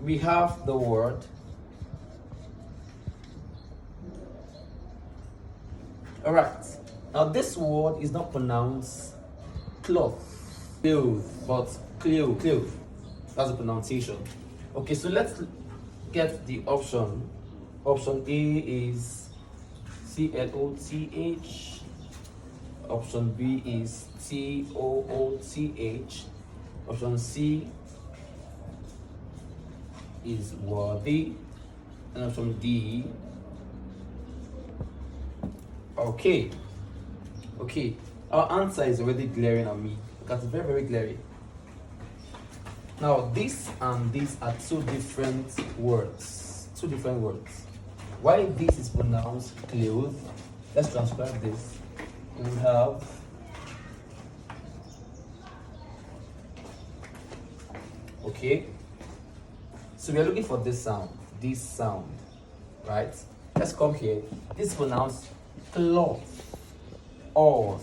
we have the word all right. Now this word is not pronounced cloth, but cloth. That's the pronunciation. Okay, so let's get the option. Option A is CLOTH. Option B is TOOTH. Option C is worthy. And option D. Okay. Our answer is already glaring at me. That's very, very glaring. Now, this and this are two different words. Why this is pronounced clothes? Let's transcribe this. We have okay. So we are looking for this sound, right? Let's come here. This is pronounced cloth or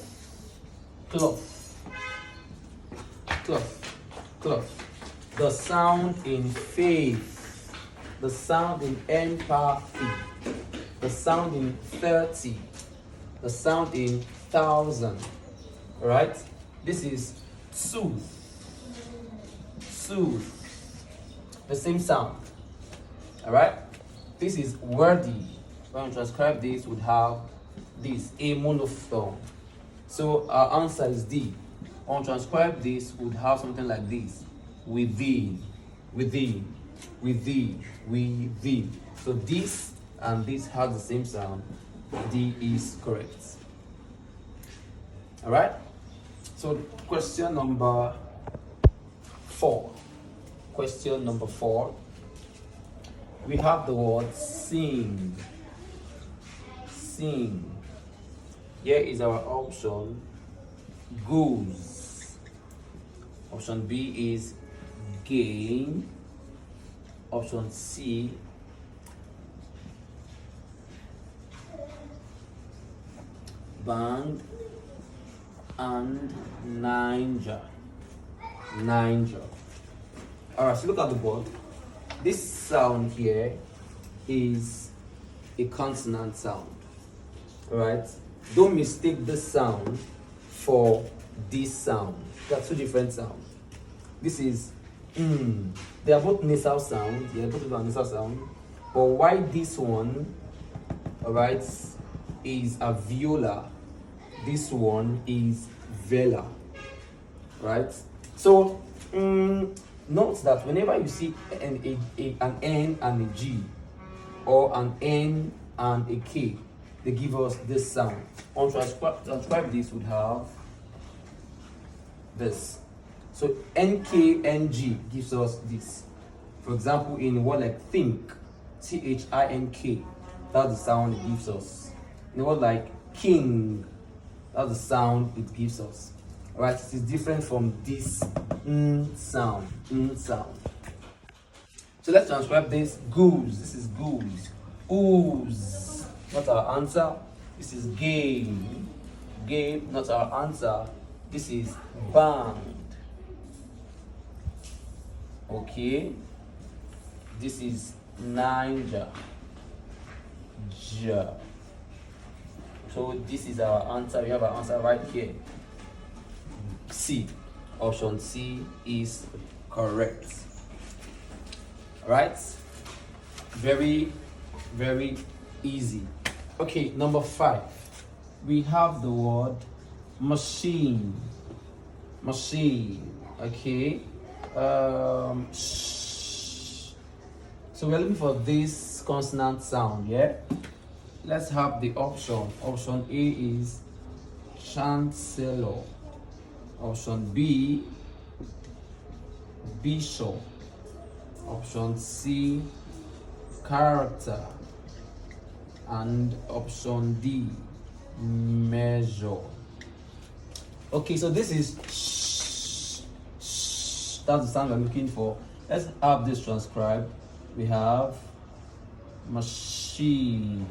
cloth. The sound in faith, the sound in empathy, the sound in 30, the sound in 1,000. All right? This is sooth. The same sound. All right? This is worthy. When we transcribe this, would have this, a monophthong. So our answer is D. When we transcribe this, would have something like this. Within. So this and this have the same sound. D is correct. All right. So question number 4. We have the word sing. Here is our option. Goose. Option B is gain. Option C band and Niger. Alright, so look at the board. This sound here is a consonant sound. Alright, don't mistake this sound for this sound. They are two different sounds. This is they are both nasal sounds. But why this one, alright, is a viola, this one is vela. Right? So note that whenever you see an N and a G, or an N and a K, they give us this sound. On transcribe this would have this. So NKNG gives us this. For example, in a word like think, THINK, that's the sound it gives us. In a word like king, that's the sound it gives us. Alright, it is different from this sound. So let's transcribe this. Goose. This is goose. Ooze. Not our answer. This is game. Game. Not our answer. This is band. Okay. This is Niger. Ja. So this is our answer. We have our answer right here. C. Option C is correct. Right? Very, very easy. Okay, number 5. We have the word machine. Okay. So we're looking for this consonant sound, yeah? Let's have the option. Option A is chancellor. Option B, bishop. Option C, character. And option D, measure. Okay, so this is that's the sound we're looking for. Let's have this transcribed. We have machine.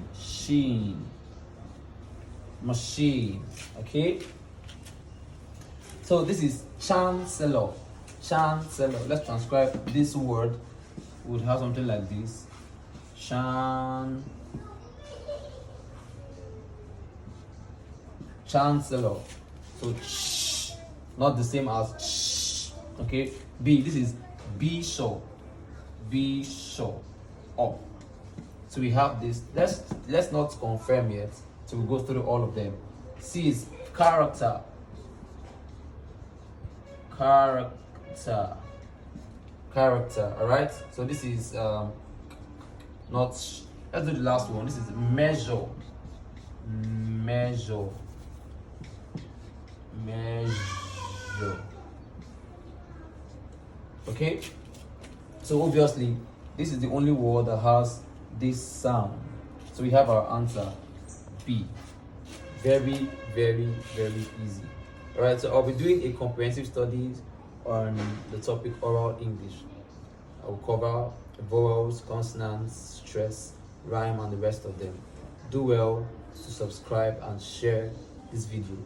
Okay, so this is chancellor. Let's transcribe this word would have something like this. Chancellor. So not the same as okay. B, this is bishop. Up. So we have this. Let's not confirm yet. So we'll go through all of them. C is character. All right. So this is not. Let's do the last one. This is measure. Okay. So obviously, this is the only word that has this sound. So we have our answer, B. Very, very, very easy. All right. So I'll be doing a comprehensive study on the topic oral English. I will cover vowels, consonants, stress, rhyme, and the rest of them. Do well to subscribe and share this video.